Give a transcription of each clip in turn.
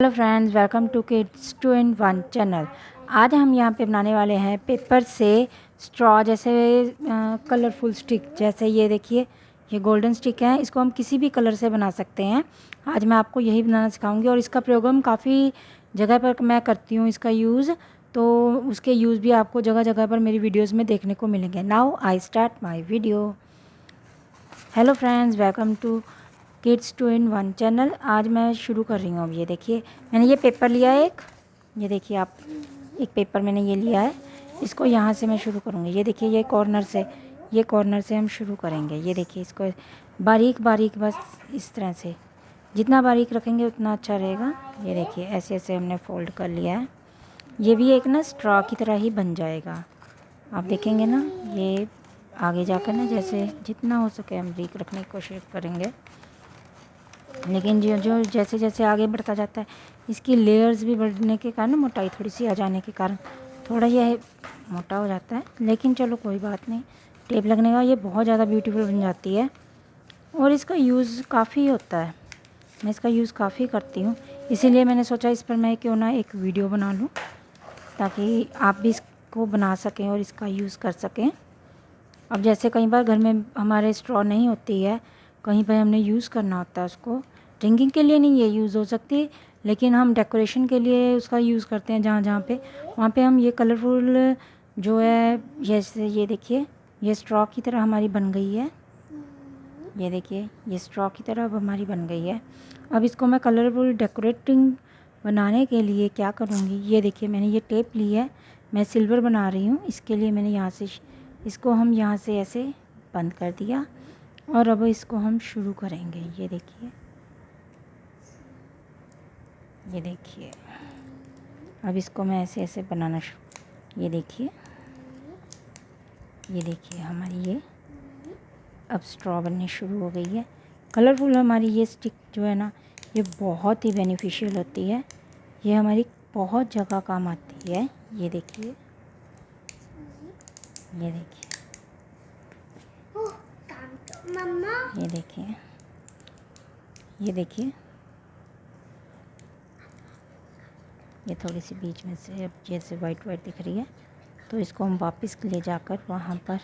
Hello friends, welcome to kids 2 in 1 channel. आज हम यहाँ पे बनाने वाले हैं पेपर से स्ट्रॉ जैसे कलरफुल स्टिक। जैसे ये देखिए, ये गोल्डन स्टिक है, इसको हम किसी भी कलर से बना सकते हैं। आज मैं आपको यही बनाना सिखाऊंगी और इसका प्रयोग हम काफ़ी जगह पर मैं करती हूँ इसका यूज़, तो उसके यूज़ भी आपको जगह जगह पर मेरी वीडियोज़ में देखने को मिलेंगे। Now I start my video. Hello friends, welcome to kids 2 in 1 channel. आज मैं शुरू कर रही हूँ। अब ये देखिए, मैंने ये पेपर लिया है एक, ये देखिए आप, एक पेपर मैंने ये लिया है। इसको यहाँ से मैं शुरू करूँगी। ये देखिए, ये कॉर्नर से हम शुरू करेंगे। ये देखिए, इसको बारीक बारीक, बस इस तरह से, जितना बारीक रखेंगे उतना अच्छा रहेगा। ये देखिए, ऐसे ऐसे हमने फोल्ड कर लिया है। ये भी एक ना स्ट्रॉ की तरह ही बन जाएगा। आप देखेंगे ना, ये आगे जाकर ना, जैसे जितना हो सके हम बारीक रखने की कोशिश करेंगे, लेकिन जो जो जैसे जैसे आगे बढ़ता जाता है, इसकी लेयर्स भी बढ़ने के कारण, मोटाई थोड़ी सी आ जाने के कारण थोड़ा यह मोटा हो जाता है। लेकिन चलो कोई बात नहीं, टेप लगने का ये बहुत ज़्यादा ब्यूटीफुल बन जाती है और इसका यूज़ काफ़ी होता है। मैं इसका यूज़ काफ़ी करती हूँ, इसीलिए मैंने सोचा इस पर मैं क्यों ना एक वीडियो बना लूँ, ताकि आप भी इसको बना सकें और इसका यूज़ कर सकें। अब जैसे कई बार घर में हमारे स्ट्रॉ नहीं होती है, कहीं पर हमने यूज़ करना होता है उसको, ड्रिंकिंग के लिए नहीं ये यूज़ हो सकती, लेकिन हम डेकोरेशन के लिए उसका यूज़ करते हैं। जहाँ जहाँ पे, वहाँ पे हम ये कलरफुल जो है, जैसे ये देखिए, ये स्ट्रॉ की तरह हमारी बन गई है। ये देखिए, ये स्ट्रॉ की तरह अब हमारी बन गई है। अब इसको मैं कलरफुल डेकोरेटिंग बनाने के लिए क्या करूँगी, ये देखिए, मैंने ये टेप ली है, मैं सिल्वर बना रही हूँ। इसके लिए मैंने यहाँ से, इसको हम यहाँ से ऐसे बंद कर दिया और अब इसको हम शुरू करेंगे। ये देखिए, ये देखिए, अब इसको मैं ऐसे ऐसे बनाना शुरू, ये देखिए, ये देखिए, हमारी ये अब स्ट्रॉ बननी शुरू हो गई है। कलरफुल हमारी ये स्टिक जो है ना, ये बहुत ही बेनिफिशियल होती है। ये हमारी बहुत जगह काम आती है। ये देखिए, ये देखिए, ये देखिए, ये देखिए, ये थोड़ी सी बीच में से अब जैसे वाइट वाइट दिख रही है, तो इसको हम वापस ले जाकर वहाँ पर,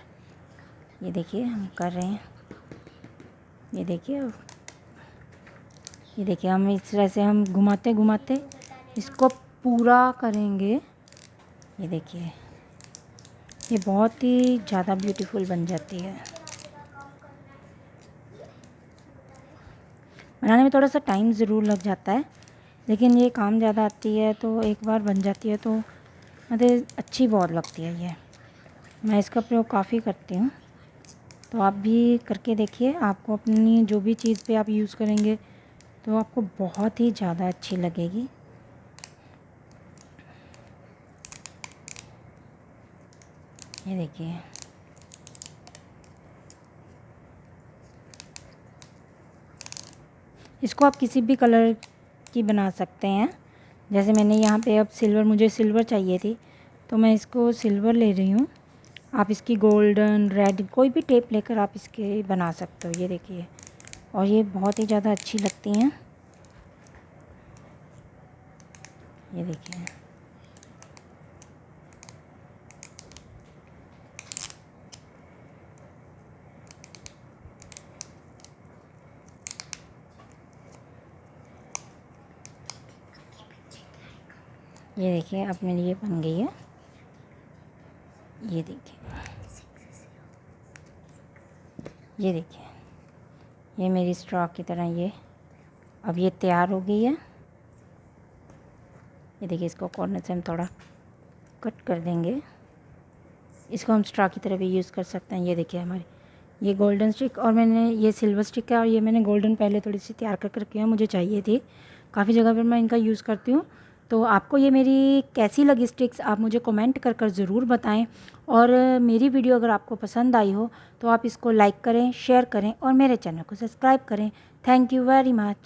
ये देखिए, हम कर रहे हैं। ये देखिए, ये देखिए, हम इस तरह से हम घुमाते घुमाते इसको पूरा करेंगे। ये देखिए, ये बहुत ही ज़्यादा ब्यूटीफुल बन जाती है। बनाने में थोड़ा सा टाइम ज़रूर लग जाता है, लेकिन ये काम ज़्यादा आती है, तो एक बार बन जाती है तो मतलब अच्छी बहुत लगती है। ये मैं इसका प्रयोग काफ़ी करती हूँ, तो आप भी करके देखिए। आपको अपनी जो भी चीज़ पे आप यूज़ करेंगे तो आपको बहुत ही ज़्यादा अच्छी लगेगी। ये देखिए, इसको आप किसी भी कलर की बना सकते हैं। जैसे मैंने यहाँ पे अब सिल्वर, मुझे सिल्वर चाहिए थी, तो मैं इसको सिल्वर ले रही हूँ। आप इसकी गोल्डन, रेड, कोई भी टेप लेकर आप इसके बना सकते हो। ये देखिए, और ये बहुत ही ज़्यादा अच्छी लगती हैं। ये देखिए, ये देखिए, अब मेरी ये बन गई है। ये देखिए, ये देखिए, ये मेरी स्ट्रॉ की तरह ये अब ये तैयार हो गई है। ये देखिए, इसको कॉर्नर से हम थोड़ा कट कर देंगे। इसको हम स्ट्रॉ की तरह भी यूज़ कर सकते हैं। ये देखिए, हमारी ये गोल्डन स्टिक, और मैंने ये सिल्वर स्टिक है, और ये मैंने गोल्डन पहले थोड़ी सी तैयार कर रखी है, मुझे चाहिए थी। काफ़ी जगह पर मैं इनका यूज़ करती हूँ। तो आपको ये मेरी कैसी लगी स्टिक्स, आप मुझे कमेंट कर कर ज़रूर बताएं। और मेरी वीडियो अगर आपको पसंद आई हो तो आप इसको लाइक करें, शेयर करें और मेरे चैनल को सब्सक्राइब करें। Thank you very much.